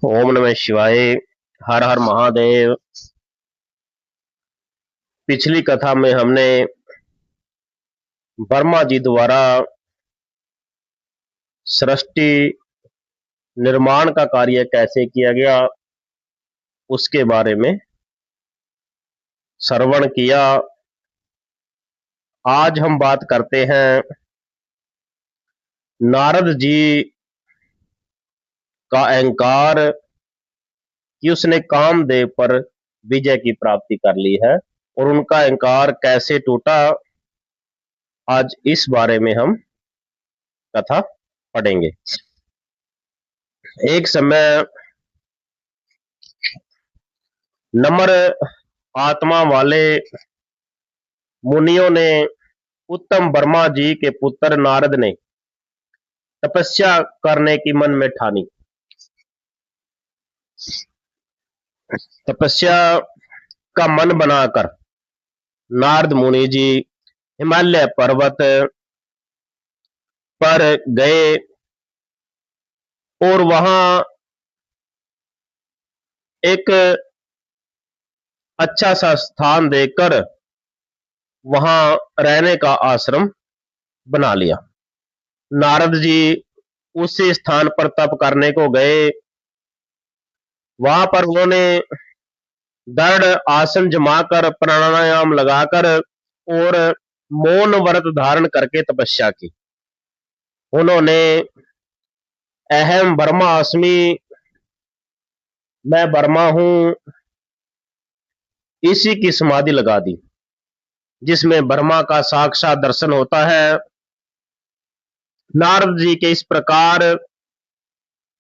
ओम नमः शिवाय। हर हर महादेव। पिछली कथा में हमने वर्मा जी द्वारा सृष्टि निर्माण का कार्य कैसे किया गया उसके बारे में श्रवण किया। आज हम बात करते हैं नारद जी का अहंकार कि उसने कामदेव पर विजय की प्राप्ति कर ली है और उनका अहंकार कैसे टूटा। आज इस बारे में हम कथा पढ़ेंगे। एक समय नम्र आत्मा वाले मुनियों ने उत्तम वर्मा जी के पुत्र नारद ने तपस्या करने की मन में ठानी। तपस्या का मन बनाकर नारद मुनि जी हिमालय पर्वत पर गए और वहां एक अच्छा सा स्थान देखकर वहां रहने का आश्रम बना लिया। नारद जी उसी स्थान पर तप करने को गए। वहां पर उन्होंने दृढ़ आसन जमाकर प्राणायाम लगाकर और मौन व्रत धारण करके तपस्या की। उन्होंने अहम ब्रह्मा अस्मि, मैं ब्रह्मा हूं, इसी की समाधि लगा दी, जिसमें ब्रह्मा का साक्षात दर्शन होता है। नारद जी के इस प्रकार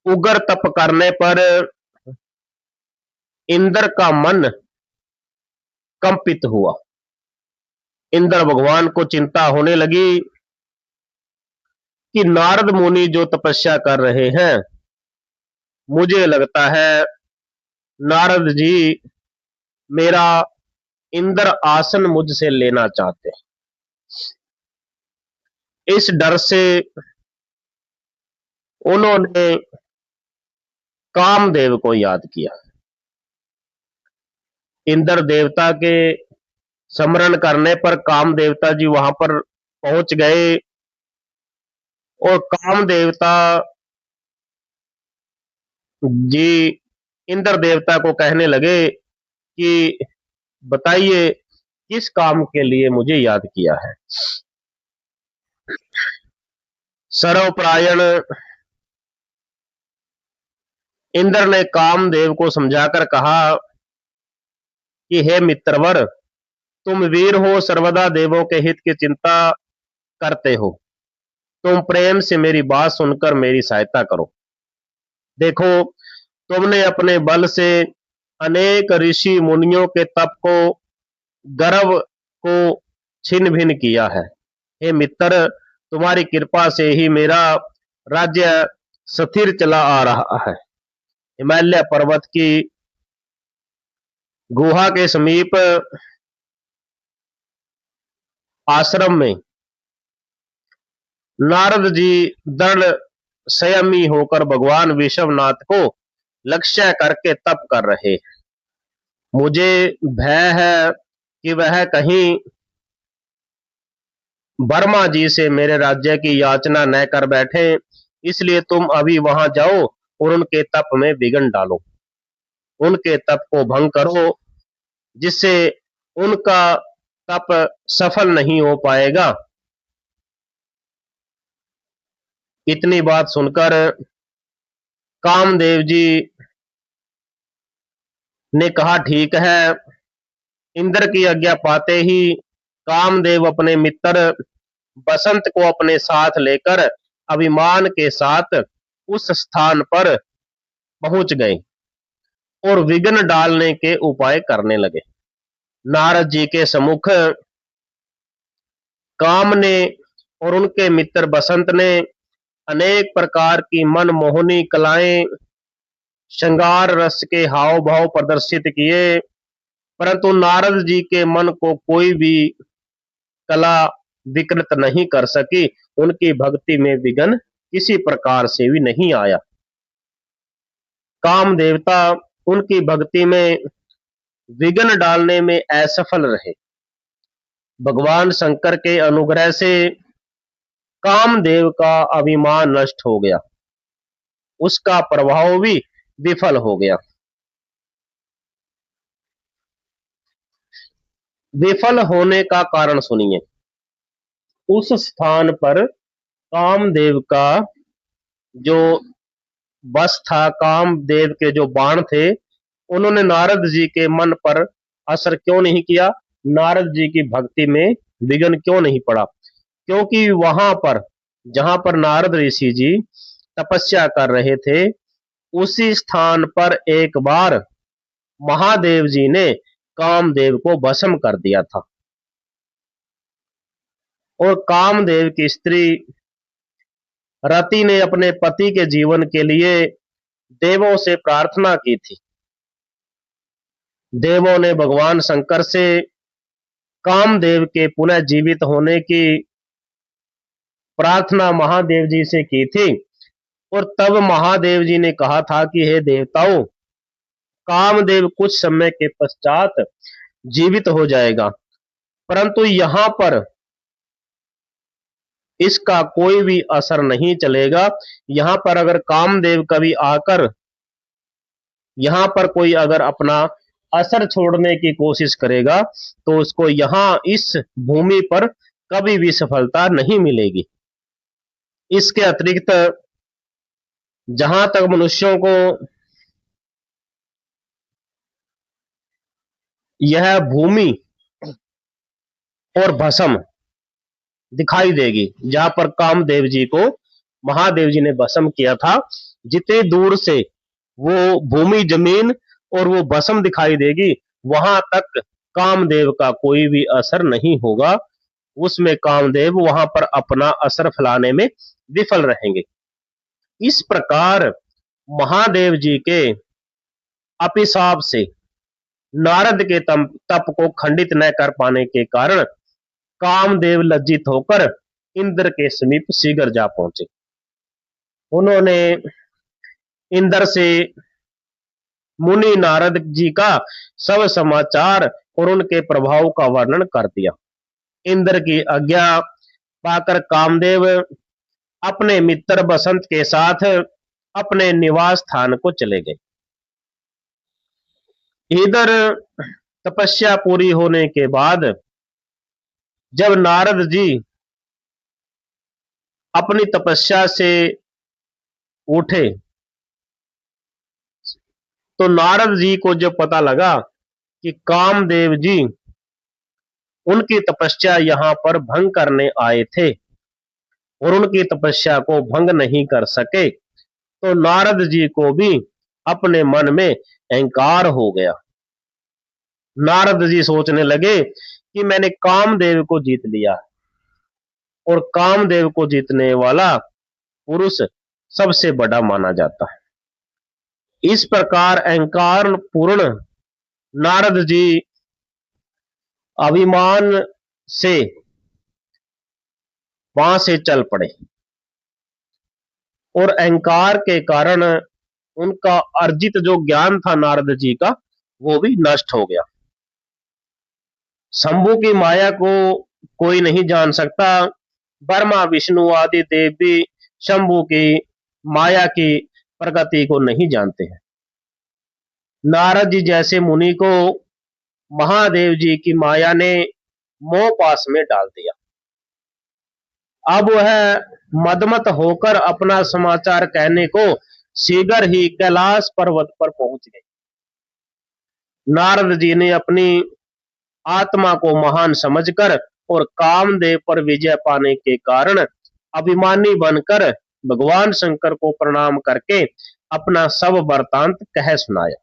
उग्र तप करने पर इंद्र का मन कंपित हुआ। इंद्र भगवान को चिंता होने लगी कि नारद मुनि जो तपस्या कर रहे हैं, मुझे लगता है नारद जी मेरा इंद्र आसन मुझसे लेना चाहते हैं। इस डर से उन्होंने कामदेव को याद किया। इंद्र देवता के स्मरण करने पर काम देवता जी वहां पर पहुंच गए और काम देवता जी इंद्र देवता को कहने लगे कि बताइए किस काम के लिए मुझे याद किया है। सर्वपरायण इंद्र ने कामदेव को समझाकर कहा कि हे मित्रवर, तुम वीर हो, सर्वदा देवों के हित की चिंता करते हो। तुम प्रेम से मेरी बात सुनकर मेरी सहायता करो। देखो, तुमने अपने बल से अनेक ऋषि मुनियों के तप को, गर्व को छिन्न भिन्न किया है। हे मित्र, तुम्हारी कृपा से ही मेरा राज्य स्थिर चला आ रहा है। हिमालय पर्वत की गुहा के समीप आश्रम में नारद जी दृढ़ संयमी होकर भगवान विश्वनाथ को लक्ष्य करके तप कर रहे हैं। मुझे भय है कि वह कहीं वर्मा जी से मेरे राज्य की याचना न कर बैठे, इसलिए तुम अभी वहां जाओ और उनके तप में विघ्न डालो, उनके तप को भंग करो, जिससे उनका तप सफल नहीं हो पाएगा। इतनी बात सुनकर कामदेव जी ने कहा ठीक है। इंद्र की आज्ञा पाते ही कामदेव अपने मित्र बसंत को अपने साथ लेकर अभिमान के साथ उस स्थान पर पहुंच गए और विघ्न डालने के उपाय करने लगे। नारद जी के सम्मुख काम ने और उनके मित्र बसंत ने अनेक प्रकार की मनमोहनी कलाएं, श्रृंगार रस के हाव भाव प्रदर्शित किए, परंतु नारद जी के मन को कोई भी कला विकृत नहीं कर सकी। उनकी भक्ति में विघ्न किसी प्रकार से भी नहीं आया। काम देवता उनकी भक्ति में विघ्न डालने में असफल रहे। भगवान शंकर के अनुग्रह से कामदेव का अभिमान नष्ट हो गया, उसका प्रभाव भी विफल हो गया। विफल होने का कारण सुनिए। उस स्थान पर कामदेव का जो बस था, कामदेव के जो बाण थे, उन्होंने नारद जी के मन पर असर क्यों नहीं किया? नारद जी की भक्ति में विघ्न क्यों नहीं पड़ा? क्योंकि वहां पर जहां पर नारद ऋषि जी तपस्या कर रहे थे, उसी स्थान पर एक बार महादेव जी ने कामदेव को भस्म कर दिया था। और कामदेव की स्त्री रति ने अपने पति के जीवन के लिए देवों से प्रार्थना की थी। देवों ने भगवान शंकर से कामदेव के पुनः जीवित होने की प्रार्थना महादेव जी से की थी। और तब महादेव जी ने कहा था कि हे देवताओं, कामदेव कुछ समय के पश्चात जीवित हो जाएगा, परंतु यहां पर इसका कोई भी असर नहीं चलेगा। यहां पर अगर कामदेव कभी आकर यहां पर कोई अगर अपना असर छोड़ने की कोशिश करेगा, तो उसको यहां इस भूमि पर कभी भी सफलता नहीं मिलेगी। इसके अतिरिक्त जहां तक मनुष्यों को यह भूमि और भस्म दिखाई देगी, जहां पर कामदेव जी को महादेव जी ने भस्म किया था, जितनी दूर से वो भूमि, जमीन और वो भस्म दिखाई देगी, वहां तक कामदेव का कोई भी असर नहीं होगा। उसमें कामदेव वहां पर अपना असर फैलाने में विफल रहेंगे। इस प्रकार महादेव जी के अभिशाप से नारद के तप को खंडित न कर पाने के कारण कामदेव लज्जित होकर इंद्र के समीप शीघ्र जा पहुंचे। उन्होंने इंद्र से मुनि नारद जी का सब समाचार और उनके प्रभाव का वर्णन कर दिया। इंद्र की आज्ञा पाकर कामदेव अपने मित्र बसंत के साथ अपने निवास स्थान को चले गए। इधर तपस्या पूरी होने के बाद जब नारद जी अपनी तपस्या से उठे, तो नारद जी को जब पता लगा कि कामदेव जी उनकी तपस्या यहां पर भंग करने आए थे और उनकी तपस्या को भंग नहीं कर सके, तो नारद जी को भी अपने मन में अहंकार हो गया। नारद जी सोचने लगे कि मैंने कामदेव को जीत लिया, और कामदेव को जीतने वाला पुरुष सबसे बड़ा माना जाता है। इस प्रकार अहंकार पूर्ण नारद जी अभिमान से वहां से चल पड़े, और अहंकार के कारण उनका अर्जित जो ज्ञान था नारद जी का, वो भी नष्ट हो गया। शंभु की माया को कोई नहीं जान सकता। ब्रह्मा विष्णु आदि देव भी शंभु की माया की प्रगति को नहीं जानते हैं। नारद जी जैसे मुनि को महादेव जी की माया ने मोह पास में डाल दिया। अब वह मदमत होकर अपना समाचार कहने को शीघ्र ही कैलाश पर्वत पर पहुंच गए। नारद जी ने अपनी आत्मा को महान समझकर और कामदेव पर विजय पाने के कारण अभिमानी बनकर भगवान शंकर को प्रणाम करके अपना सब वृतांत कह सुनाया।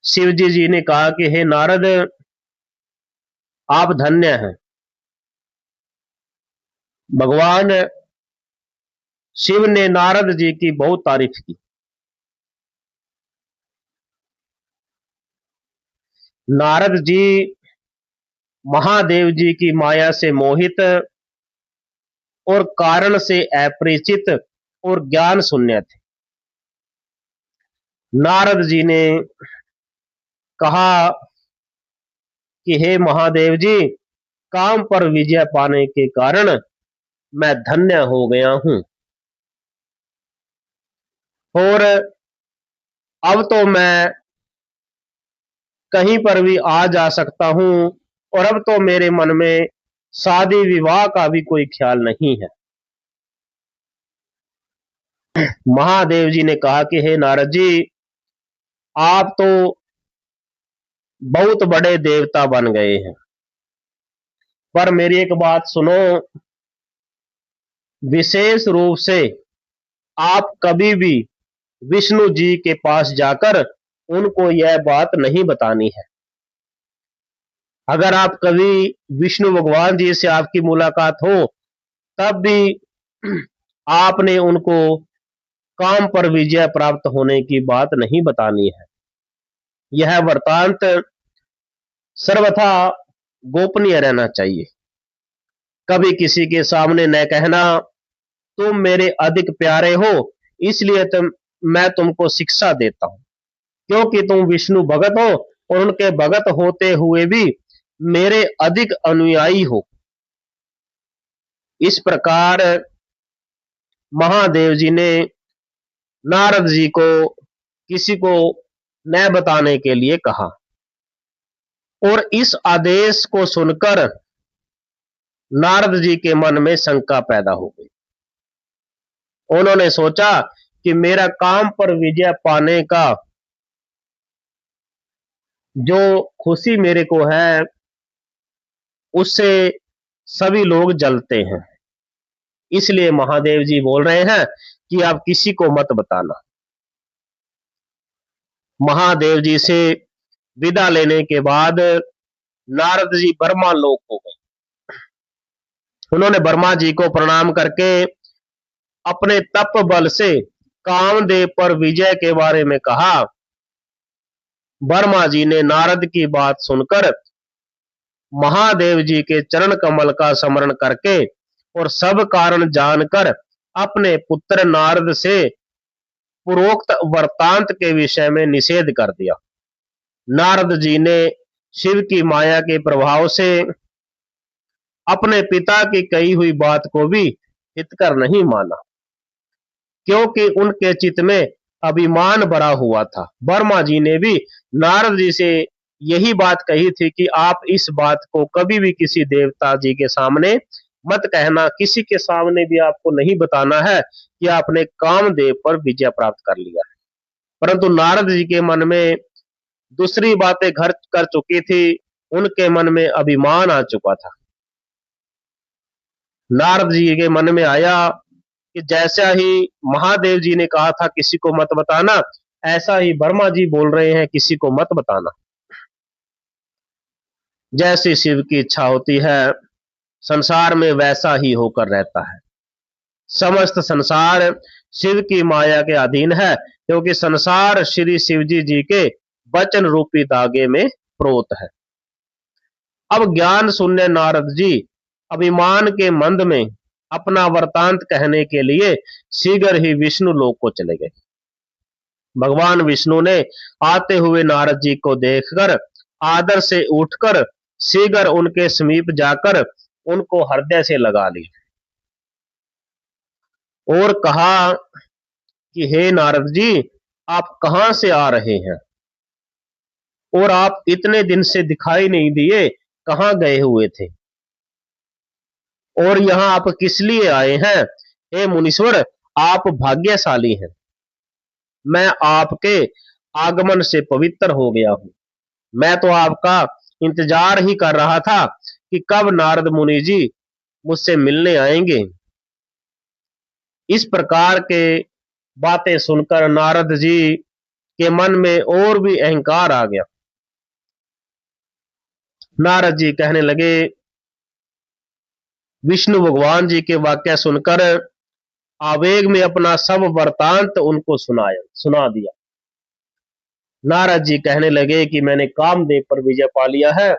शिवजी जी ने कहा कि हे नारद, आप धन्य हैं। भगवान शिव ने नारद जी की बहुत तारीफ की। नारद जी महादेव जी की माया से मोहित और कारण से अपरिचित और ज्ञान शून्य थे। नारद जी ने कहा कि हे महादेव जी, काम पर विजय पाने के कारण मैं धन्य हो गया हूं और अब तो मैं कहीं पर भी आ जा सकता हूं और अब तो मेरे मन में शादी विवाह का भी कोई ख्याल नहीं है। महादेव जी ने कहा कि हे नारद जी, आप तो बहुत बड़े देवता बन गए हैं, पर मेरी एक बात सुनो। विशेष रूप से आप कभी भी विष्णु जी के पास जाकर उनको यह बात नहीं बतानी है। अगर आप कभी विष्णु भगवान जी से आपकी मुलाकात हो, तब भी आपने उनको काम पर विजय प्राप्त होने की बात नहीं बतानी है। यह वृतांत सर्वथा गोपनीय रहना चाहिए। कभी किसी के सामने न कहना, तुम मेरे अधिक प्यारे हो, इसलिए मैं तुमको शिक्षा देता हूं, क्योंकि तुम विष्णु भगत हो और उनके भगत होते हुए भी मेरे अधिक अनुयायी हो। इस प्रकार महादेव जी ने नारद जी को किसी को न बताने के लिए कहा और इस आदेश को सुनकर नारद जी के मन में शंका पैदा हो गई। उन्होंने सोचा कि मेरा काम पर विजय पाने का जो खुशी मेरे को है, उससे सभी लोग जलते हैं। इसलिए महादेव जी बोल रहे हैं कि आप किसी को मत बताना। महादेव जी से विदा लेने के बाद नारद जी ब्रह्मा लोक हो गए। उन्होंने ब्रह्मा जी को प्रणाम करके अपने तप बल से कामदेव पर विजय के बारे में कहा। ब्रह्मा जी ने नारद की बात सुनकर महादेव जी के चरण कमल का स्मरण करके और सब कारण जानकर अपने पुत्र नारद से पूर्वोक्त वृत्तांत के विषय में निषेध कर दिया। नारद जी ने शिव की माया के प्रभाव से अपने पिता की कही हुई बात को भी हितकर नहीं माना, क्योंकि उनके चित्त में अभिमान भरा हुआ था। वर्मा जी ने भी नारद जी से यही बात कही थी कि आप इस बात को कभी भी किसी देवता जी के सामने मत कहना, किसी के सामने भी आपको नहीं बताना है कि आपने कामदेव पर विजय प्राप्त कर लिया है। परंतु नारद जी के मन में दूसरी बातें घर कर चुकी थी, उनके मन में अभिमान आ चुका था। नारद जी के मन में आया कि जैसा ही महादेव जी ने कहा था किसी को मत बताना, ऐसा ही ब्रह्मा जी बोल रहे हैं किसी को मत बताना। जैसी शिव की इच्छा होती है, संसार में वैसा ही होकर रहता है। समस्त संसार शिव की माया के अधीन है, क्योंकि संसार श्री शिवजी जी के वचन रूपी धागे में प्रोत है। अब ज्ञान शून्य नारद जी अभिमान के मंद में अपना वृतांत कहने के लिए शीघ्र ही विष्णु लोक को चले गए। भगवान विष्णु ने आते हुए नारद जी को देखकर आदर से उठकर शीघ्र उनके समीप जाकर उनको हृदय से लगा ली और कहा कि हे नारद जी, आप कहां से आ रहे हैं और आप इतने दिन से दिखाई नहीं दिए, कहां गए हुए थे और यहां आप किस लिए आए हैं? हे मुनीश्वर, आप भाग्यशाली हैं। मैं आपके आगमन से पवित्र हो गया हूं। मैं तो आपका इंतजार ही कर रहा था कि कब नारद मुनि जी मुझसे मिलने आएंगे। इस प्रकार के बातें सुनकर नारद जी के मन में और भी अहंकार आ गया। नारद जी कहने लगे, विष्णु भगवान जी के वाक्य सुनकर आवेग में अपना सब वृतांत उनको सुना दिया। नारद जी कहने लगे कि मैंने कामदेव पर विजय पा लिया है,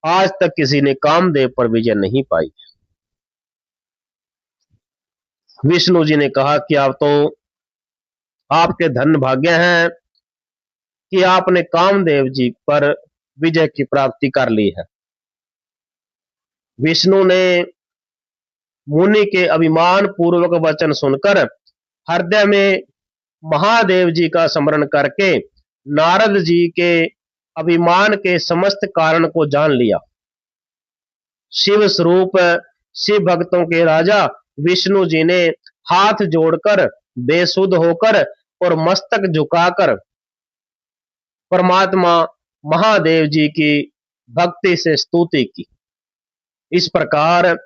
आज तक किसी ने कामदेव पर विजय नहीं पाई। विष्णु जी ने कहा कि आप तो आपके धन भाग्य हैं, कि आपने कामदेव जी पर विजय की प्राप्ति कर ली है। विष्णु ने मुनि के अभिमान पूर्वक वचन सुनकर हृदय में महादेव जी का स्मरण करके नारद जी के अभिमान के समस्त कारण को जान लिया। शिव स्वरूप शिव भक्तों के राजा विष्णु जी ने हाथ जोड़कर बेसुध होकर और मस्तक झुकाकर परमात्मा महादेव जी की भक्ति से स्तुति की। इस प्रकार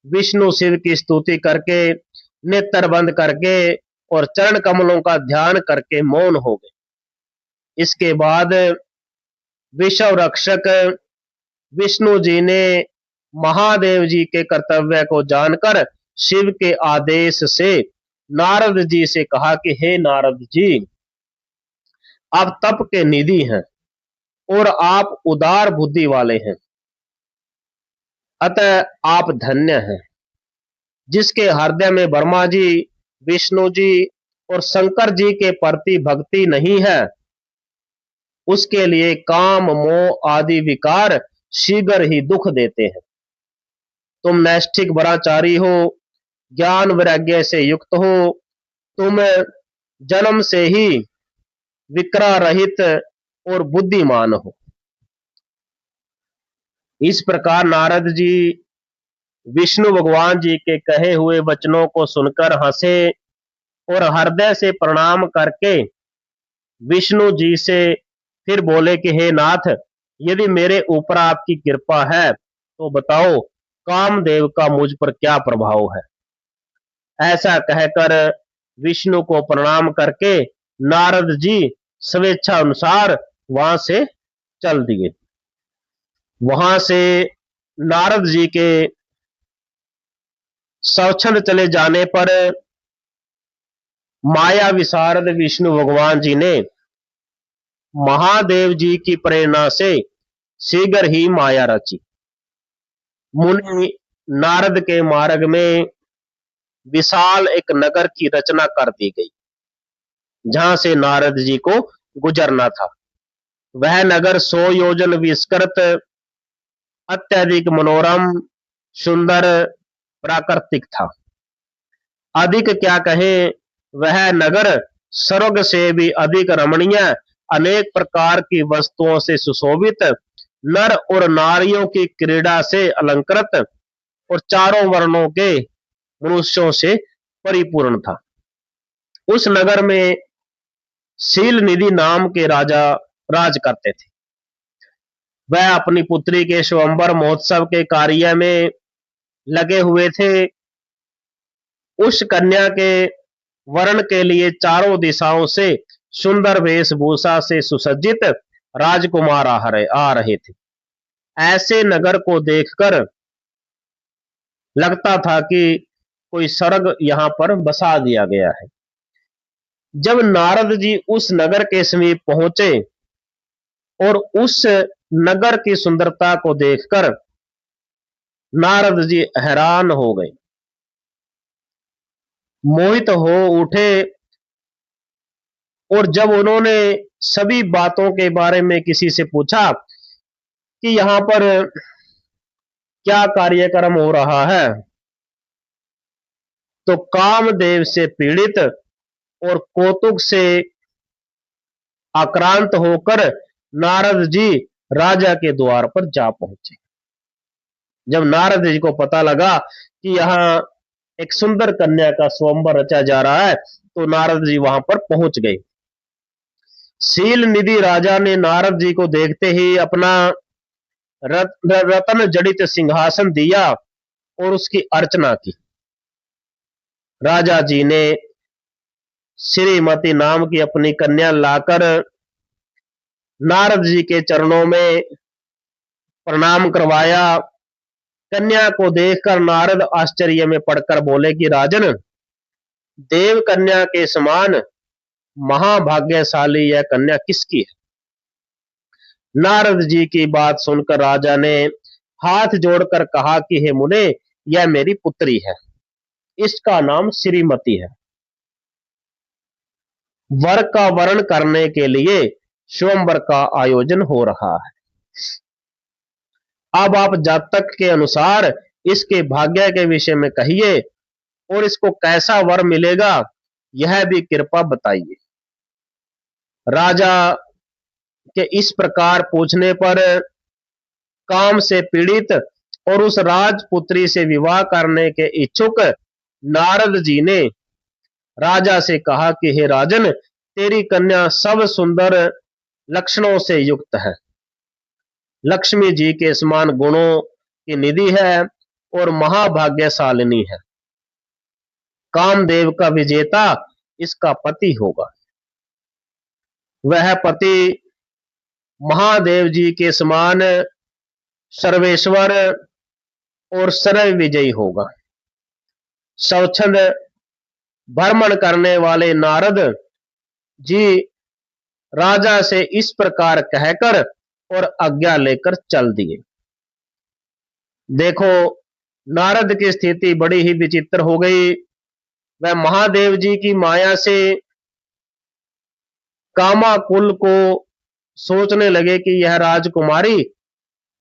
विष्णु शिव की स्तुति करके नेत्र बंद करके और चरण कमलों का ध्यान करके मौन हो गए। इसके बाद विश्व रक्षक विष्णु जी ने महादेव जी के कर्तव्य को जानकर शिव के आदेश से नारद जी से कहा कि हे नारद जी, आप तप के निधि हैं और आप उदार बुद्धि वाले हैं, अतः आप धन्य हैं। जिसके हृदय में ब्रह्मा जी, विष्णु जी और शंकर जी के प्रति भक्ति नहीं है, उसके लिए काम मोह आदि विकार शीघ्र ही दुख देते हैं। तुम नैष्ठिक ब्रह्मचारी हो, ज्ञान वैराग्य से युक्त हो, तुम जन्म से ही विकार रहित और बुद्धिमान हो। इस प्रकार नारद जी विष्णु भगवान जी के कहे हुए वचनों को सुनकर हंसे और हृदय से प्रणाम करके विष्णु जी से फिर बोले कि हे नाथ, यदि मेरे ऊपर आपकी कृपा है तो बताओ कामदेव का मुझ पर क्या प्रभाव है। ऐसा कहकर विष्णु को प्रणाम करके नारद जी स्वेच्छा अनुसार वहां से चल दिए। वहां से नारद जी के स्वच्छंद चले जाने पर माया विशारद विष्णु भगवान जी ने महादेव जी की प्रेरणा से शीघ्र ही माया रची। मुनि नारद के मार्ग में विशाल एक नगर की रचना कर दी गई, जहां से नारद जी को गुजरना था। वह नगर 100 योजन विस्तृत, अत्यधिक मनोरम, सुंदर, प्राकृतिक था। अधिक क्या कहें, वह नगर स्वर्ग से भी अधिक रमणीय, अनेक प्रकार की वस्तुओं से सुशोभित, नर और नारियों की क्रीड़ा से अलंकृत और चारों वर्णों के मनुष्यों से परिपूर्ण था। उस नगर में शील निधि नाम के राजा राज करते थे। वह अपनी पुत्री के स्वयंवर महोत्सव के कार्य में लगे हुए थे। उस कन्या के वरण के लिए चारों दिशाओं से सुंदर वेशभूषा से सुसज्जित राजकुमार आ रहे थे। ऐसे नगर को देखकर लगता था कि कोई स्वर्ग यहाँ पर बसा दिया गया है। जब नारद जी उस नगर के समीप पहुंचे और उस नगर की सुंदरता को देखकर नारद जी हैरान हो गए, मोहित हो उठे। और जब उन्होंने सभी बातों के बारे में किसी से पूछा कि यहाँ पर क्या कार्यक्रम हो रहा है, तो कामदेव से पीड़ित और कौतुक से आक्रांत होकर नारद जी राजा के द्वार पर जा पहुंचे। जब नारद जी को पता लगा कि यहाँ एक सुंदर कन्या का स्वयंवर रचा जा रहा है, तो नारद जी वहां पर पहुंच गए। शील निधि राजा ने नारद जी को देखते ही अपना रत्न जड़ित सिंहासन दिया और उसकी अर्चना की। राजा जी ने श्रीमती नाम की अपनी कन्या लाकर नारद जी के चरणों में प्रणाम करवाया। कन्या को देखकर नारद आश्चर्य में पड़कर बोले कि राजन, देव कन्या के समान महाभाग्यशाली यह कन्या किसकी है। नारद जी की बात सुनकर राजा ने हाथ जोड़कर कहा कि हे मुने, यह मेरी पुत्री है, इसका नाम श्रीमती है। वर का वरण करने के लिए स्वयंवर का आयोजन हो रहा है। अब आप जातक के अनुसार इसके भाग्य के विषय में कहिए और इसको कैसा वर मिलेगा यह भी कृपा बताइए। राजा के इस प्रकार पूछने पर काम से पीड़ित और उस राजपुत्री से विवाह करने के इच्छुक नारद जी ने राजा से कहा कि हे राजन, तेरी कन्या सब सुंदर लक्षणों से युक्त है, लक्ष्मी जी के समान गुणों की निधि है और महाभाग्यशालिनी है। कामदेव का विजेता इसका पति होगा। वह पति महादेव जी के समान सर्वेश्वर और सर्व विजयी होगा। स्वच्छंद भ्रमण करने वाले नारद जी राजा से इस प्रकार कहकर और आज्ञा लेकर चल दिए। देखो, नारद की स्थिति बड़ी ही विचित्र हो गई। वह महादेव जी की माया से कामाकुल को सोचने लगे कि यह राजकुमारी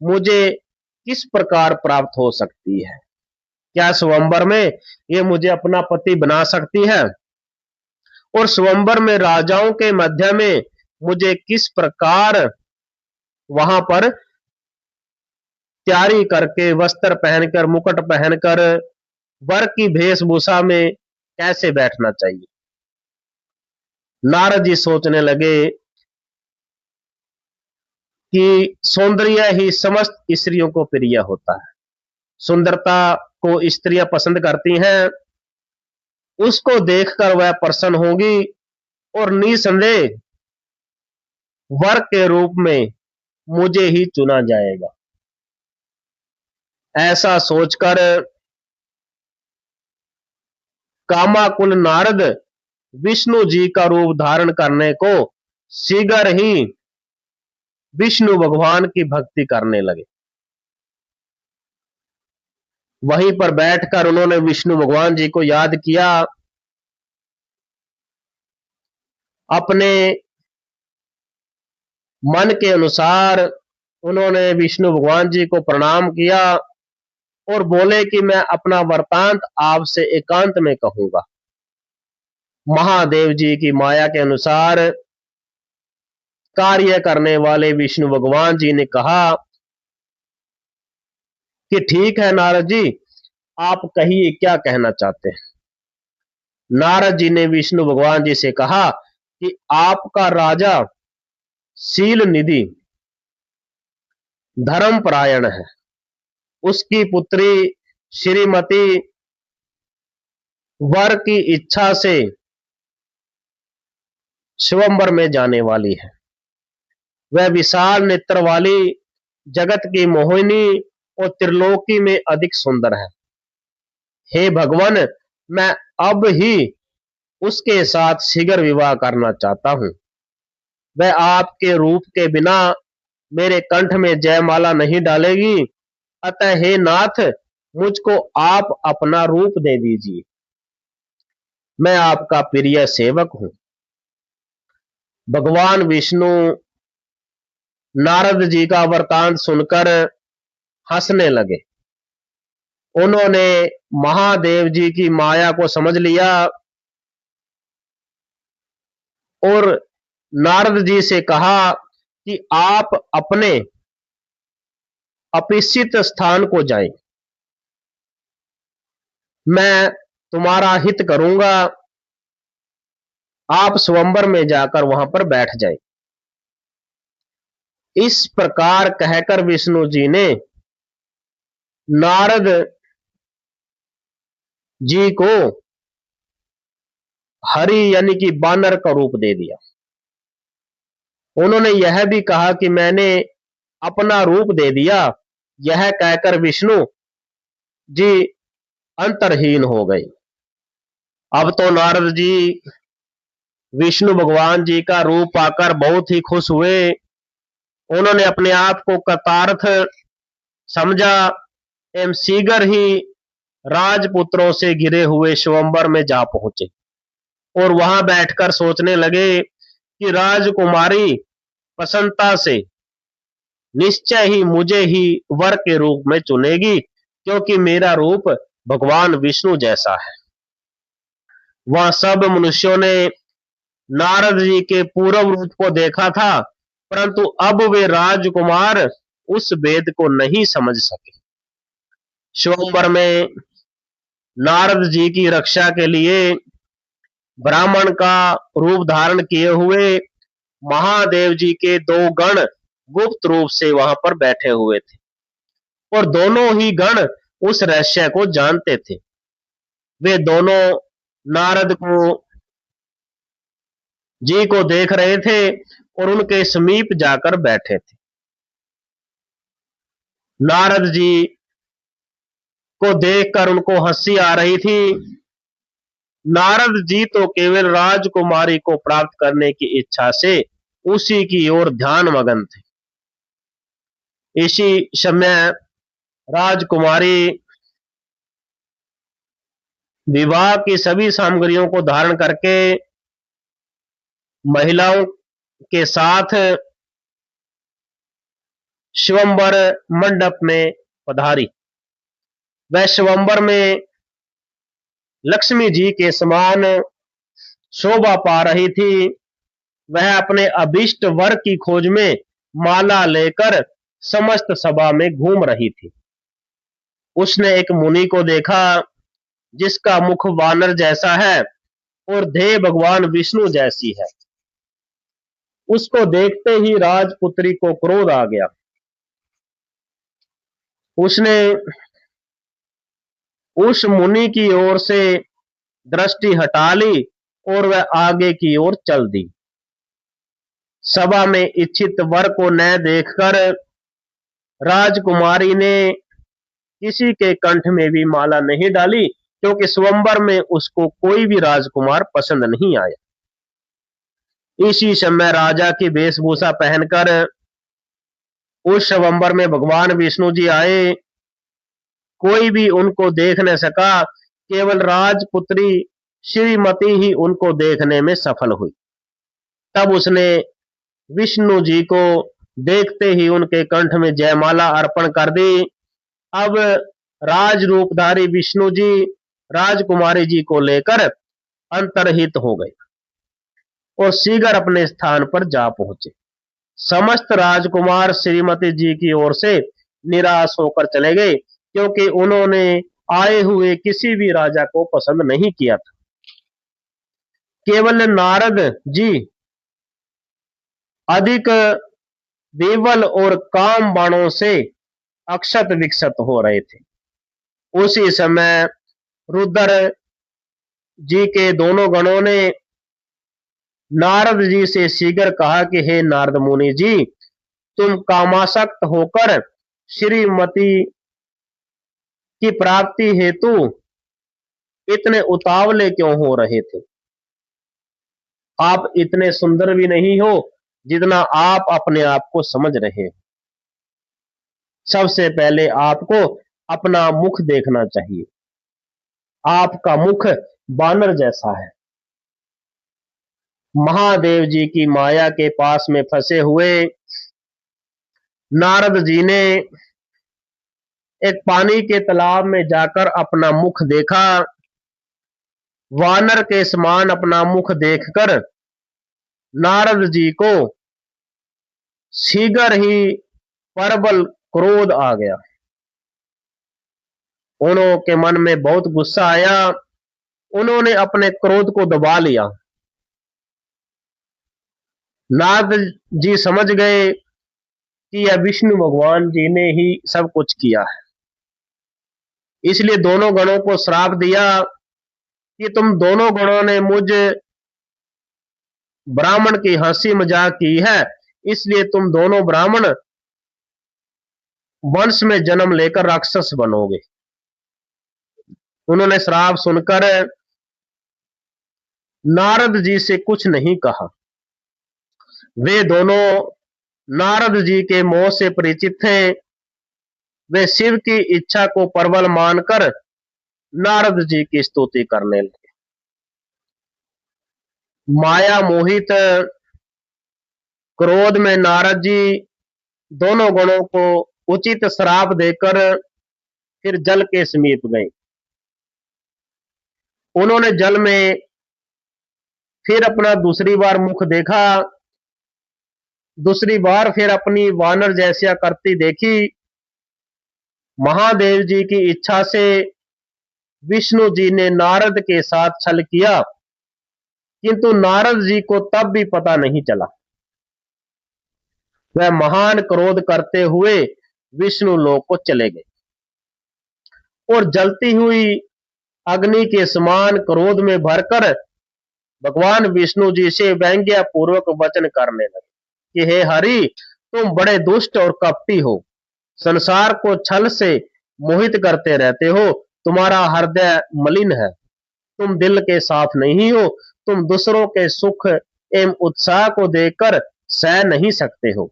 मुझे किस प्रकार प्राप्त हो सकती है, क्या स्वयंवर में ये मुझे अपना पति बना सकती है, और स्वयंवर में राजाओं के मध्य में मुझे किस प्रकार वहां पर तैयारी करके वस्त्र पहनकर मुकुट पहनकर वर की वेशभूषा में कैसे बैठना चाहिए। नारद जी सोचने लगे कि सौंदर्य ही समस्त स्त्रियों को प्रिय होता है। सुंदरता को स्त्रियां पसंद करती हैं, उसको देखकर वह प्रसन्न होगी और निसंदेह वर के रूप में मुझे ही चुना जाएगा। ऐसा सोचकर कामाकुल नारद विष्णु जी का रूप धारण करने को शीघ्र ही विष्णु भगवान की भक्ति करने लगे। वहीं पर बैठकर उन्होंने विष्णु भगवान जी को याद किया। अपने मन के अनुसार उन्होंने विष्णु भगवान जी को प्रणाम किया और बोले कि मैं अपना वृतांत आपसे एकांत में कहूंगा। महादेव जी की माया के अनुसार कार्य करने वाले विष्णु भगवान जी ने कहा कि ठीक है नारद जी, आप कहिए क्या कहना चाहते हैं। नारद जी ने विष्णु भगवान जी से कहा कि आपका राजा शील निधि धर्मपरायण है, उसकी पुत्री श्रीमती वर की इच्छा से स्वयंवर में जाने वाली है। वह विशाल नेत्र वाली, जगत की मोहिनी और त्रिलोकी में अधिक सुंदर है। हे भगवान, मैं अब ही उसके साथ शीघ्र विवाह करना चाहता हूं। वह आपके रूप के बिना मेरे कंठ में जयमाला नहीं डालेगी, अतः हे नाथ, मुझको आप अपना रूप दे दीजिए। मैं आपका प्रिय सेवक हूं। भगवान विष्णु नारद जी का वृतांत सुनकर हंसने लगे। उन्होंने महादेव जी की माया को समझ लिया और नारद जी से कहा कि आप अपने अपेक्षित स्थान को जाएं, मैं तुम्हारा हित करूंगा, आप स्वयंवर में जाकर वहां पर बैठ जाएं। इस प्रकार कहकर विष्णु जी ने नारद जी को हरि यानी कि बानर का रूप दे दिया। उन्होंने यह भी कहा कि मैंने अपना रूप दे दिया। यह कहकर विष्णु जी अंतरहीन हो गए। अब तो नारद जी विष्णु भगवान जी का रूप पाकर बहुत ही खुश हुए। उन्होंने अपने आप को कृतार्थ समझा एवं शीघ्र ही राजपुत्रों से घिरे हुए स्वयंवर में जा पहुंचे और वहां बैठकर सोचने लगे कि राजकुमारी प्रसन्नता से निश्चय ही मुझे ही वर के रूप में चुनेगी, क्योंकि मेरा रूप भगवान विष्णु जैसा है। वह सब मनुष्यों ने नारद जी के पूर्व रूप को देखा था, परंतु अब वे राजकुमार उस भेद को नहीं समझ सके। स्वयंवर में नारद जी की रक्षा के लिए ब्राह्मण का रूप धारण किए हुए महादेव जी के दो गण गुप्त रूप से वहां पर बैठे हुए थे, और दोनों ही गण उस रहस्य को जानते थे। वे दोनों नारद को जी को देख रहे थे और उनके समीप जाकर बैठे थे। नारद जी को देखकर उनको हंसी आ रही थी। नारद जी तो केवल राजकुमारी को प्राप्त करने की इच्छा से उसी की ओर ध्यान मगन थे। इसी समय राजकुमारी विवाह की सभी सामग्रियों को धारण करके महिलाओं के साथ स्वयंवर मंडप में पधारी। वह स्वयंवर में लक्ष्मी जी के समान शोभा पा रही थी। वह अपने अभीष्ट वर की खोज में माला लेकर समस्त सभा में घूम रही थी। उसने एक मुनि को देखा जिसका मुख वानर जैसा है और देह भगवान विष्णु जैसी है। उसको देखते ही राजपुत्री को क्रोध आ गया। उसने उस मुनि की ओर से दृष्टि हटा ली और वह आगे की ओर चल दी। सभा में इच्छित वर को न देखकर राजकुमारी ने किसी के कंठ में भी माला नहीं डाली, क्योंकि स्वयंवर में उसको कोई भी राजकुमार पसंद नहीं आया। इसी समय राजा की वेशभूषा पहनकर उस स्वयंवर में भगवान विष्णु जी आए। कोई भी उनको देख न सका, केवल राजपुत्री श्रीमती ही उनको देखने में सफल हुई। तब उसने विष्णु जी को देखते ही उनके कंठ में जयमाला अर्पण कर दी। अब राज रूपधारी विष्णु जी राजकुमारी जी को लेकर अंतर्हित हो गए और शीघ्र अपने स्थान पर जा पहुंचे। समस्त राजकुमार श्रीमती जी की ओर से निराश होकर चले गए, क्योंकि उन्होंने आए हुए किसी भी राजा को पसंद नहीं किया था। केवल नारद जी अधिक विवल और काम बाणों से अक्षत विक्षत हो रहे थे। उसी समय रुद्र जी के दोनों गणों ने नारद जी से शीघ्र कहा कि हे नारद मुनि जी, तुम कामासक्त होकर श्रीमती की प्राप्ति हेतु इतने उतावले क्यों हो रहे थे? आप इतने सुंदर भी नहीं हो जितना आप अपने आप को समझ रहे हो। सबसे पहले आपको अपना मुख देखना चाहिए। आपका मुख बानर जैसा है। महादेव जी की माया के पास में फंसे हुए नारद जी ने एक पानी के तालाब में जाकर अपना मुख देखा। वानर के समान अपना मुख देखकर नारद जी को शीघ्र ही प्रबल क्रोध आ गया। उनके मन में बहुत गुस्सा आया। उन्होंने अपने क्रोध को दबा लिया। नारद जी समझ गए कि यह विष्णु भगवान जी ने ही सब कुछ किया है। इसलिए दोनों गणों को श्राप दिया कि तुम दोनों गणों ने मुझ ब्राह्मण की हंसी मजाक की है, इसलिए तुम दोनों ब्राह्मण वंश में जन्म लेकर राक्षस बनोगे। उन्होंने श्राप सुनकर नारद जी से कुछ नहीं कहा। वे दोनों नारद जी के मोह से परिचित थे। वे शिव की इच्छा को प्रबल मानकर नारद जी की स्तुति करने लगे। माया मोहित क्रोध में नारद जी दोनों गणों को उचित श्राप देकर फिर जल के समीप गए। उन्होंने जल में फिर अपना दूसरी बार मुख देखा, दूसरी बार फिर अपनी वानर जैसी करती देखी। महादेव जी की इच्छा से विष्णु जी ने नारद के साथ छल किया, किंतु नारद जी को तब भी पता नहीं चला। वह महान क्रोध करते हुए विष्णु लोक को चले गए और जलती हुई अग्नि के समान क्रोध में भरकर भगवान विष्णु जी से व्यंग्य पूर्वक वचन करने लगे कि हे हरि, तुम बड़े दुष्ट और कपटी हो, संसार को छल से मोहित करते रहते हो, तुम्हारा हृदय मलिन है, तुम दिल के साफ नहीं हो, तुम दूसरों के सुख एवं उत्साह को देखकर सह नहीं सकते हो,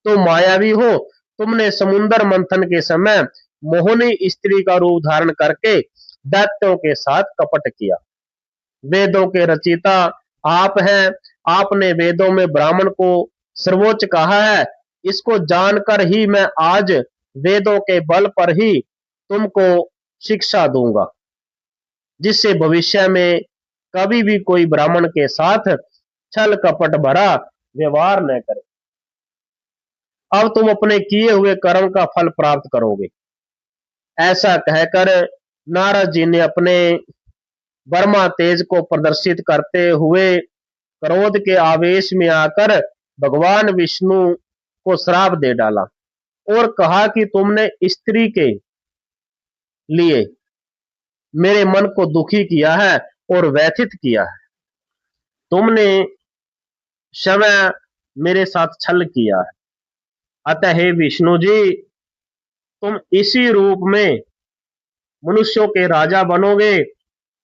तुम मायावी हो, तुमने समुद्र मंथन के समय मोहिनी स्त्री का रूप धारण करके दैत्यों के साथ कपट किया। वेदों के रचयिता आप हैं, आपने वेदों में ब्राह्मण को सर्वोच्च कहा है, इसको जानकर ही मैं आज वेदों के बल पर ही तुमको शिक्षा दूंगा, जिससे भविष्य में कभी भी कोई ब्राह्मण के साथ छल कपट भरा व्यवहार न करे। अब तुम अपने किए हुए कर्म का फल प्राप्त करोगे। ऐसा कहकर नारद जी ने अपने ब्रह्मा तेज को प्रदर्शित करते हुए क्रोध के आवेश में आकर भगवान विष्णु को श्राप दे डाला और कहा कि तुमने स्त्री के लिए मेरे मन को दुखी किया है और व्यथित किया है, तुमने समय मेरे साथ छल किया है, अतः हे विष्णु जी, तुम इसी रूप में मनुष्यों के राजा बनोगे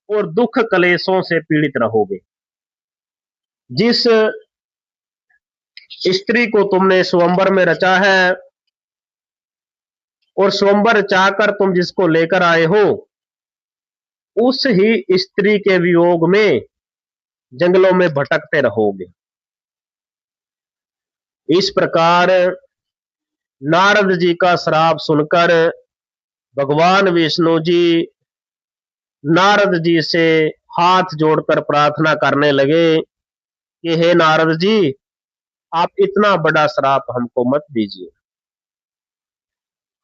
और दुख कलेशों से पीड़ित रहोगे। जिस स्त्री को तुमने स्वयंवर में रचा है और स्वयंवर चाहकर तुम जिसको लेकर आए हो, उस ही स्त्री के वियोग में जंगलों में भटकते रहोगे। इस प्रकार नारद जी का श्राप सुनकर भगवान विष्णु जी नारद जी से हाथ जोड़कर प्रार्थना करने लगे कि हे नारद जी, आप इतना बड़ा श्राप हमको मत दीजिए,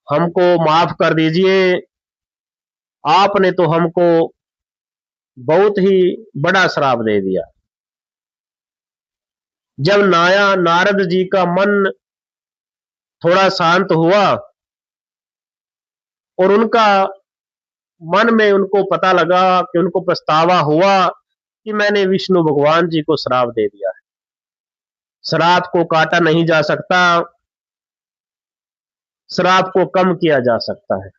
हमको माफ कर दीजिए। आपने तो हमको बहुत ही बड़ा श्राप दे दिया। जब नारद जी का मन थोड़ा शांत हुआ और उनका मन में उनको पता लगा कि उनको पछतावा हुआ कि मैंने विष्णु भगवान जी को श्राप दे दिया है, श्राप को काटा नहीं जा सकता, श्राप को कम किया जा सकता है।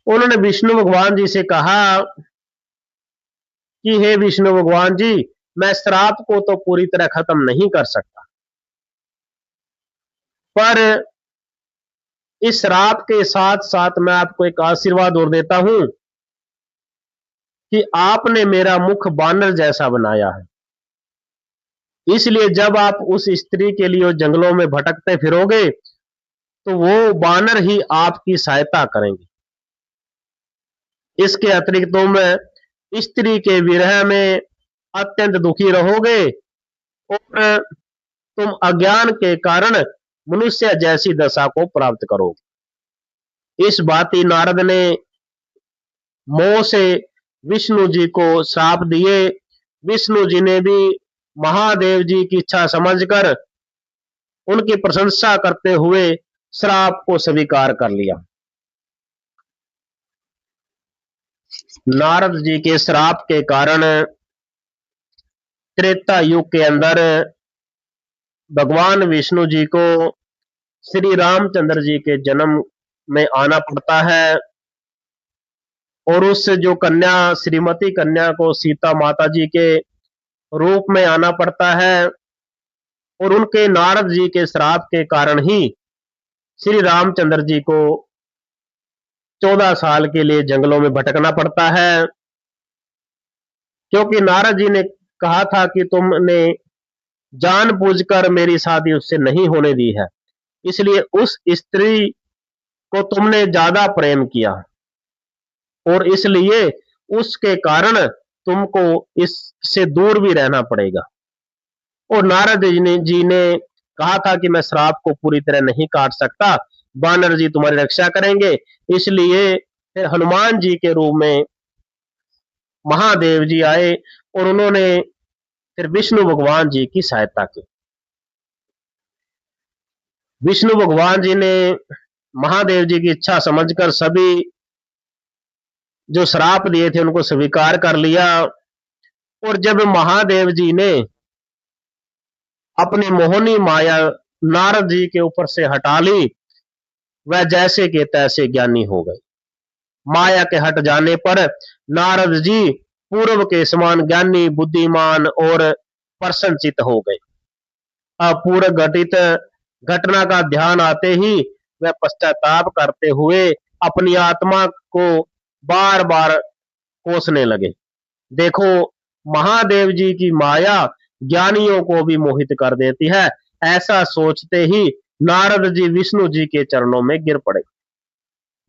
उन्होंने विष्णु भगवान जी से कहा कि हे विष्णु भगवान जी, मैं श्राप को तो पूरी तरह खत्म नहीं कर सकता, पर इस श्राप के साथ साथ मैं आपको एक आशीर्वाद और देता हूं कि आपने मेरा मुख बानर जैसा बनाया है, इसलिए जब आप उस स्त्री के लिए जंगलों में भटकते फिरोगे तो वो बानर ही आपकी सहायता करेंगे। इसके अतिरिक्त तुम स्त्री के विरह में अत्यंत दुखी रहोगे और तुम अज्ञान के कारण मनुष्य जैसी दशा को प्राप्त करोगे। इस बाती नारद ने मोह से विष्णु जी को श्राप दिए। विष्णु जी ने भी महादेव जी की इच्छा समझकर उनकी प्रशंसा करते हुए श्राप को स्वीकार कर लिया। नारद जी के श्राप के कारण त्रेता युग के अंदर भगवान विष्णु जी को श्री रामचंद्र जी के जन्म में आना पड़ता है और उस जो कन्या श्रीमती कन्या को सीता माता जी के रूप में आना पड़ता है और उनके नारद जी के श्राप के कारण ही श्री रामचंद्र जी को 14 साल के लिए जंगलों में भटकना पड़ता है, क्योंकि नारद जी ने कहा था कि तुमने जानबूझकर मेरी शादी उससे नहीं होने दी है, इसलिए उस स्त्री को तुमने ज्यादा प्रेम किया और इसलिए उसके कारण तुमको इससे दूर भी रहना पड़ेगा। और नारद जी ने कहा था कि मैं श्राप को पूरी तरह नहीं काट सकता, वानर जी तुम्हारी रक्षा करेंगे। इसलिए फिर हनुमान जी के रूप में महादेव जी आए और उन्होंने फिर विष्णु भगवान जी की सहायता की। विष्णु भगवान जी ने महादेव जी की इच्छा समझकर सभी जो श्राप दिए थे उनको स्वीकार कर लिया। और जब महादेव जी ने अपनी मोहनी माया नारद जी के ऊपर से हटा ली, वह जैसे के तैसे ज्ञानी हो गए। माया के हट जाने पर नारद जी पूर्व के समान ज्ञानी, बुद्धिमान और प्रसन्नचित्त हो गए। पूर्व घटित घटना का ध्यान आते ही वह पश्चाताप करते हुए अपनी आत्मा को बार बार कोसने लगे। देखो, महादेव जी की माया ज्ञानियों को भी मोहित कर देती है। ऐसा सोचते ही नारद जी विष्णु जी के चरणों में गिर पड़े।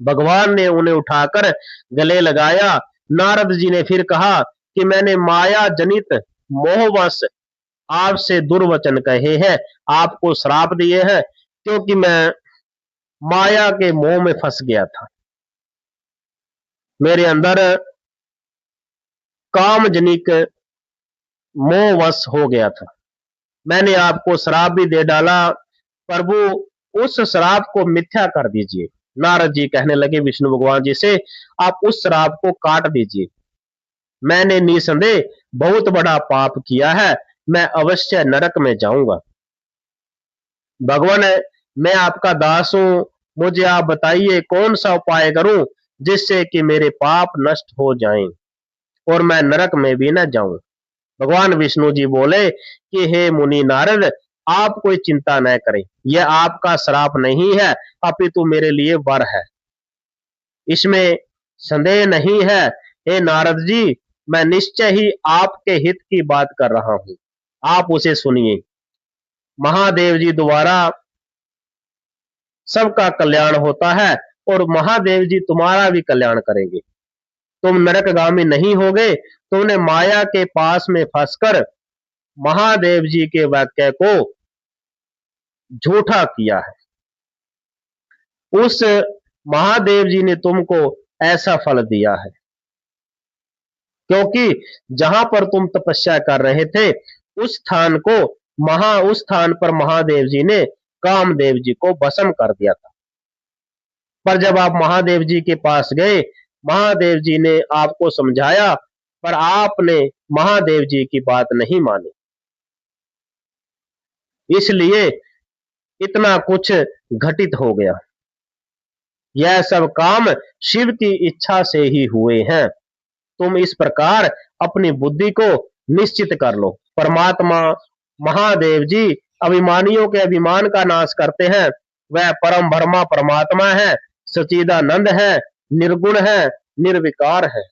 भगवान ने उन्हें उठाकर गले लगाया। नारद जी ने फिर कहा कि मैंने माया जनित मोहवश आपसे दुर्वचन कहे हैं, आपको श्राप दिए हैं, क्योंकि मैं माया के मोह में फंस गया था। मेरे अंदर कामजनिक मोहवश हो गया था। मैंने आपको श्राप भी दे डाला, प्रभु उस श्राप को मिथ्या कर दीजिए। नारद जी कहने लगे विष्णु भगवान जी से, आप उस श्राप को काट दीजिए। मैंने निसंदेह बहुत बड़ा पाप किया है, मैं अवश्य नरक में जाऊंगा। भगवान, मैं आपका दास हूं, मुझे आप बताइए कौन सा उपाय करूं जिससे कि मेरे पाप नष्ट हो जाएं और मैं नरक में भी न जाऊं। भगवान विष्णु जी बोले कि हे मुनि नारद, आप कोई चिंता न करें, यह आपका श्राप नहीं है, अपितु मेरे लिए वर है, इसमें संदेह नहीं है। हे नारद जी, मैं निश्चय ही आपके हित की बात कर रहा हूं, आप उसे सुनिए। महादेव जी द्वारा सबका कल्याण होता है और महादेव जी तुम्हारा भी कल्याण करेंगे। तुम नरकगामी नहीं होगे। तुमने माया के पास में फंसकर महादेव जी के वाक्य को झूठा किया है। उस महादेव जी ने तुमको ऐसा फल दिया है, क्योंकि जहां पर तुम तपस्या कर रहे थे उस स्थान पर महादेव जी ने कामदेव जी को भस्म कर दिया था। पर जब आप महादेव जी के पास गए, महादेव जी ने आपको समझाया, पर आपने महादेव जी की बात नहीं मानी, इसलिए इतना कुछ घटित हो गया। यह सब काम शिव की इच्छा से ही हुए हैं। तुम इस प्रकार अपनी बुद्धि को निश्चित कर लो। परमात्मा महादेव जी अभिमानियों के अभिमान का नाश करते हैं। वह परम ब्रह्मा परमात्मा है, सच्चिदानंद है, निर्गुण है, निर्विकार है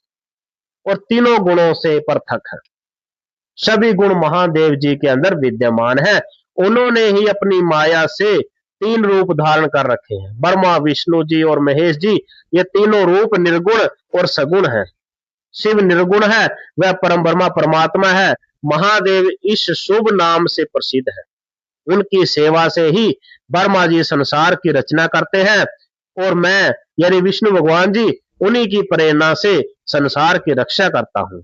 और तीनों गुणों से पृथक है। सभी गुण महादेव जी के अंदर विद्यमान है। उन्होंने ही अपनी माया से तीन रूप धारण कर रखे हैं। ब्रह्मा, विष्णु जी और महेश जी, ये तीनों रूप निर्गुण और सगुण है। शिव निर्गुण है, वह परम ब्रह्मा परमात्मा है। महादेव इस शुभ नाम से प्रसिद्ध है। उनकी सेवा से ही ब्रह्मा जी संसार की रचना करते हैं और मैं यानी विष्णु भगवान जी उन्हीं की प्रेरणा से संसार की रक्षा करता हूं।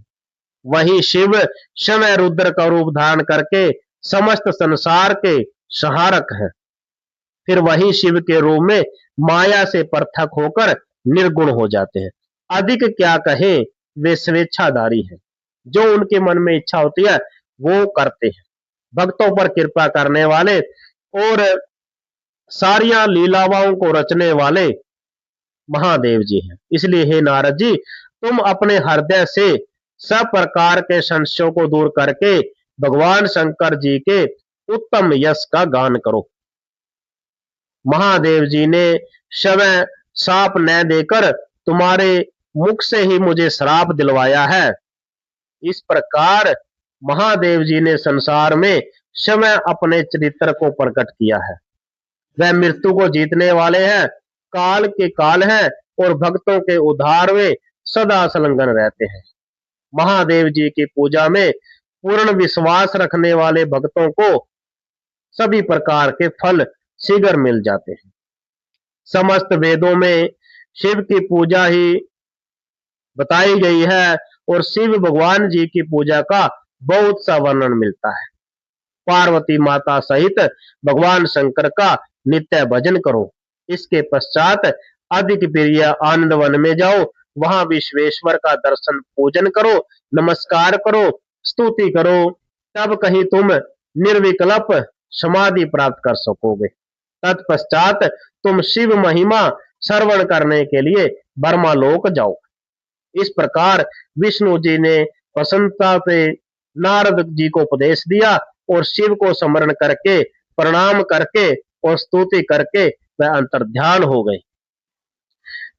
वही शिव समय रुद्र का रूप धारण करके समस्त संसार के सहारक है। फिर वही शिव के रूप में माया से पृथक होकर निर्गुण हो जाते हैं। अधिक क्या कहें, वे स्वेच्छाधारी हैं। जो उनके मन में इच्छा होती है वो करते हैं। भक्तों पर कृपा करने वाले और सारिया लीलाओं को रचने वाले महादेव जी हैं। इसलिए हे नारद जी, तुम अपने हृदय से सब प्रकार के संशयों को दूर करके भगवान शंकर जी के उत्तम यश का गान करो। महादेव जी ने समय श्राप न देकर तुम्हारे मुख से ही मुझे श्राप दिलवाया है। इस प्रकार महादेव जी ने संसार में समय अपने चरित्र को प्रकट किया है। वह मृत्यु को जीतने वाले हैं, काल के काल हैं और भक्तों के उद्धार में सदा संलग्न रहते हैं। महादेव जी की पूजा में पूर्ण विश्वास रखने वाले भक्तों को सभी प्रकार के फल शीघ्र मिल जाते हैं। समस्त वेदों में शिव की पूजा ही बताई गई है और शिव भगवान जी की पूजा का बहुत सा वर्णन मिलता है। पार्वती माता सहित भगवान शंकर का नित्य भजन करो। इसके पश्चात अधिक प्रिय आनंद वन में जाओ, वहां विश्वेश्वर का दर्शन पूजन करो, नमस्कार करो, स्तुति करो, तब कहीं तुम निर्विकल्प समाधि प्राप्त कर सकोगे। तत्पश्चात तुम शिव महिमा श्रवण करने के लिए ब्रह्मलोक जाओ। इस प्रकार विष्णु जी ने प्रसन्नता से नारद जी को उपदेश दिया और शिव को स्मरण करके, प्रणाम करके और स्तुति करके वह अंतर्ध्यान हो गए।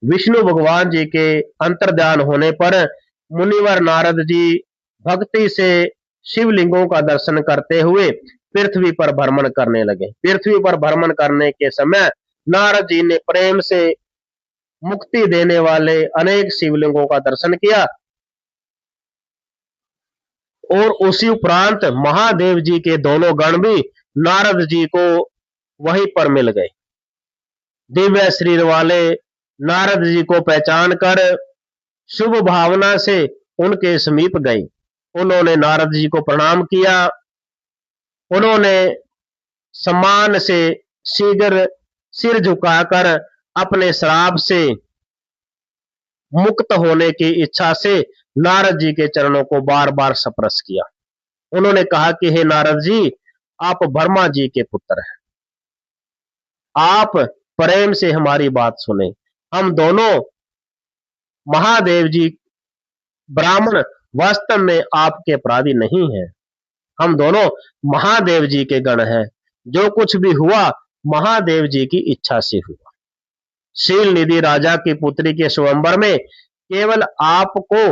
विष्णु भगवान जी के अंतर्ध्यान होने पर मुनिवर नारद जी भक्ति से शिवलिंगों का दर्शन करते हुए पृथ्वी पर भ्रमण करने लगे। पृथ्वी पर भ्रमण करने के समय नारद जी ने प्रेम से मुक्ति देने वाले अनेक शिवलिंगों का दर्शन किया और उसी उपरांत महादेव जी के दोनों गण भी नारद जी को वहीं पर मिल गए। दिव्य शरीर वाले नारद जी को पहचान कर शुभ भावना से उनके समीप गए। उन्होंने नारद जी को प्रणाम किया। उन्होंने सम्मान से शीघ्र सिर झुकाकर अपने श्राप से मुक्त होने की इच्छा से नारद जी के चरणों को बार बार स्पर्श किया। उन्होंने कहा कि हे नारद जी, आप ब्रह्मा जी के पुत्र हैं, आप प्रेम से हमारी बात सुने। हम दोनों महादेव जी ब्राह्मण वास्तव में आपके अपराधी नहीं हैं। हम दोनों महादेव जी के गण हैं। जो कुछ भी हुआ महादेव जी की इच्छा से हुआ। शील निधि राजा की पुत्री के स्वयंवर में केवल आपको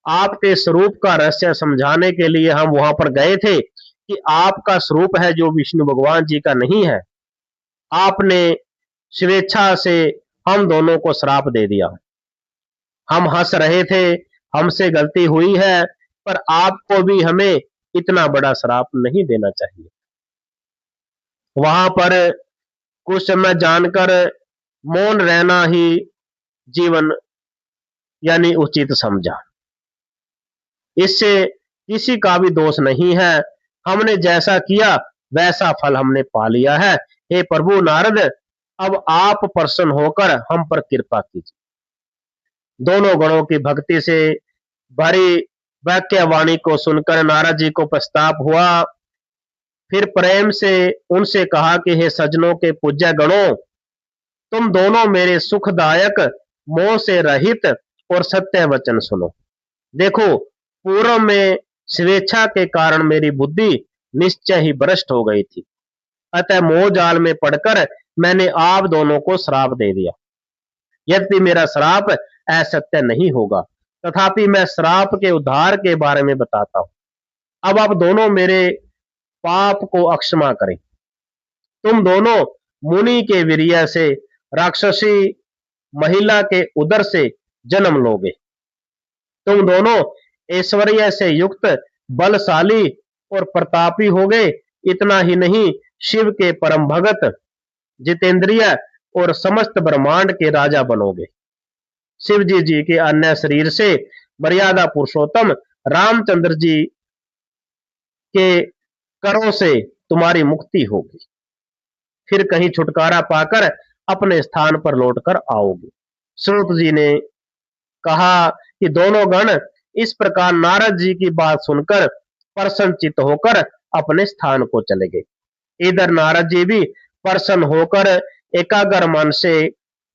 आपके स्वरूप का रहस्य समझाने के लिए हम वहां पर गए थे कि आपका स्वरूप है जो विष्णु भगवान जी का नहीं है। आपने स्वेच्छा से हम दोनों को श्राप दे दिया। हम हंस रहे थे, हमसे गलती हुई है, पर आपको भी हमें इतना बड़ा श्राप नहीं देना चाहिए। वहां पर कुछ समय जानकर मौन रहना ही जीवन यानी उचित समझा। इससे किसी का भी दोष नहीं है। हमने जैसा किया वैसा फल हमने पा लिया है। हे प्रभु नारद, अब आप प्रसन्न होकर हम पर कृपा कीजिए। दोनों गणों की भक्ति से भरी वाक्य वाणी को सुनकर नारद जी को पछतावा हुआ। फिर प्रेम से उनसे कहा कि हे सज्जनों के पूज्य गणों, तुम दोनों मेरे सुखदायक मोह से रहित और सत्य वचन सुनो। देखो, पूर्व में स्वेच्छा के कारण मेरी बुद्धि निश्चय ही भ्रष्ट हो गई थी, अतः मोह जाल में पड़कर मैंने आप दोनों को श्राप दे दिया। यद्यपि मेरा श्राप असत्य नहीं होगा, तथापि मैं श्राप के उद्धार के बारे में बताता हूं। अब आप दोनों मेरे पाप को अक्षमा करें। तुम दोनों मुनि के वीर्य से राक्षसी महिला के उदर से जन्म लोगे। तुम दोनों ऐश्वर्य से युक्त बलशाली और प्रतापी होगे। इतना ही नहीं, शिव के परम भगत, जितेंद्रिय और समस्त ब्रह्मांड के राजा बनोगे। शिव जी के अन्य शरीर से मर्यादा पुरुषोत्तम रामचंद्र जी के करों से तुम्हारी मुक्ति होगी। फिर कहीं छुटकारा पाकर अपने स्थान पर लौटकर आओगे। सूत जी ने कहा कि दोनों गण इस प्रकार नारद जी की बात सुनकर प्रसन्नचित्त होकर अपने स्थान को चले गए। इधर नारद जी भी प्रसन्न होकर एकाग्र मन से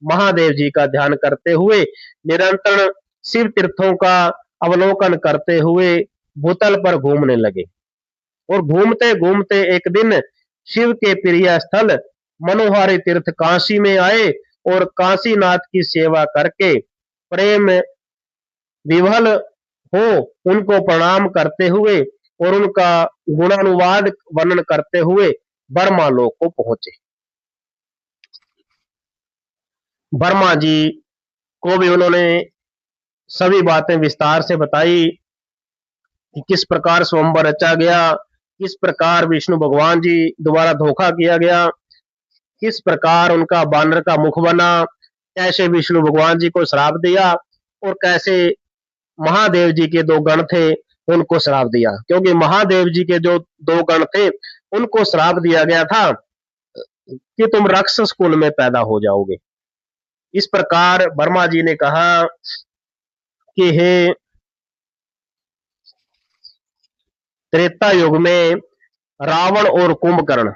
महादेव जी का ध्यान करते हुए निरंतर शिव तीर्थों का अवलोकन करते हुए भूतल पर घूमने लगे। और घूमते घूमते एक दिन शिव के प्रिय स्थल मनोहारी तीर्थ काशी में आए और काशीनाथ की सेवा करके प्रेम विवल हो उनको प्रणाम करते हुए और उनका गुणानुवाद वर्णन करते हुए ब्रह्मा लोक को पहुंचे। ब्रह्मा जी को भी उन्होंने सभी बातें विस्तार से बताई कि किस प्रकार स्वयंवर रचा गया, किस प्रकार विष्णु भगवान जी द्वारा धोखा किया गया, किस प्रकार उनका बानर का मुख बना, कैसे विष्णु भगवान जी को श्राप दिया और कैसे महादेव जी के दो गण थे उनको श्राप दिया, क्योंकि महादेव जी के जो दो गण थे उनको श्राप दिया गया था कि तुम राक्षस कुल में पैदा हो जाओगे। इस प्रकार ब्रह्मा जी ने कहा कि हे त्रेता युग में रावण और कुंभकर्ण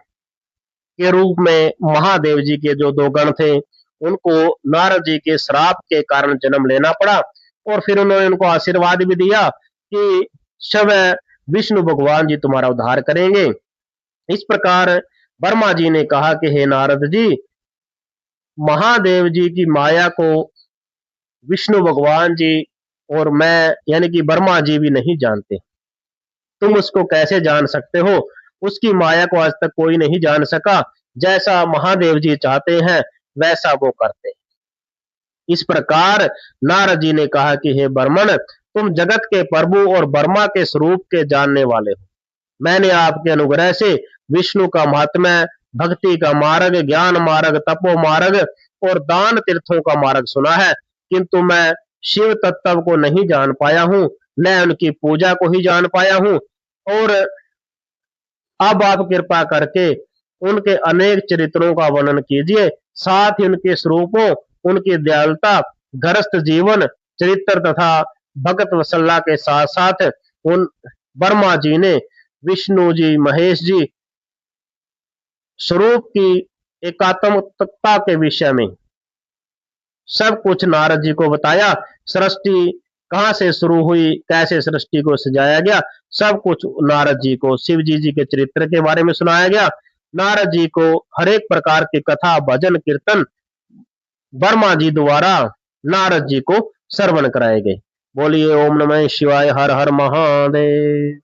के रूप में महादेव जी के जो दो गण थे उनको नारद जी के श्राप के कारण जन्म लेना पड़ा, और फिर उन्होंने उनको आशीर्वाद भी दिया कि स्वयं विष्णु भगवान जी तुम्हारा उद्धार करेंगे। इस प्रकार ब्रह्मा जी ने कहा कि हे नारद जी, महादेव जी की माया को विष्णु भगवान जी और मैं यानी कि ब्रह्मा जी भी नहीं जानते, तुम उसको कैसे जान सकते हो? उसकी माया को आज तक कोई नहीं जान सका, जैसा महादेव जी चाहते हैं वैसा वो करते हैं। इस प्रकार नारद जी ने कहा कि हे ब्रह्मण, तुम जगत के प्रभु और ब्रह्मा के स्वरूप के जानने वाले हो। मैंने आपके अनुग्रह से विष्णु का महात्म्य, भक्ति का मार्ग, ज्ञान मार्ग, तपो मार्ग और दान तीर्थों का मार्ग सुना है, किंतु मैं शिव तत्व को नहीं जान पाया हूँ, न उनकी पूजा को ही जान पाया हूँ। और अब आप कृपा करके उनके अनेक चरित्रों का वर्णन कीजिए, साथ ही उनके स्वरूपों, उनकी दयालुता, गृहस्थ जीवन चरित्र तथा भगत वत्सला के साथ साथ उन ब्रह्मा जी ने विष्णु जी, महेश जी स्वरूप की एकात्मकता के विषय में सब कुछ नारद जी को बताया। सृष्टि कहाँ से शुरू हुई, कैसे सृष्टि को सजाया गया, सब कुछ नारद जी को शिव जी के चरित्र के बारे में सुनाया गया। नारद जी को हर एक प्रकार की कथा, भजन, कीर्तन ब्रह्मा जी द्वारा नारद जी को श्रवण कराए गए। बोलिए ओम नमः शिवाय, हर हर महादेव।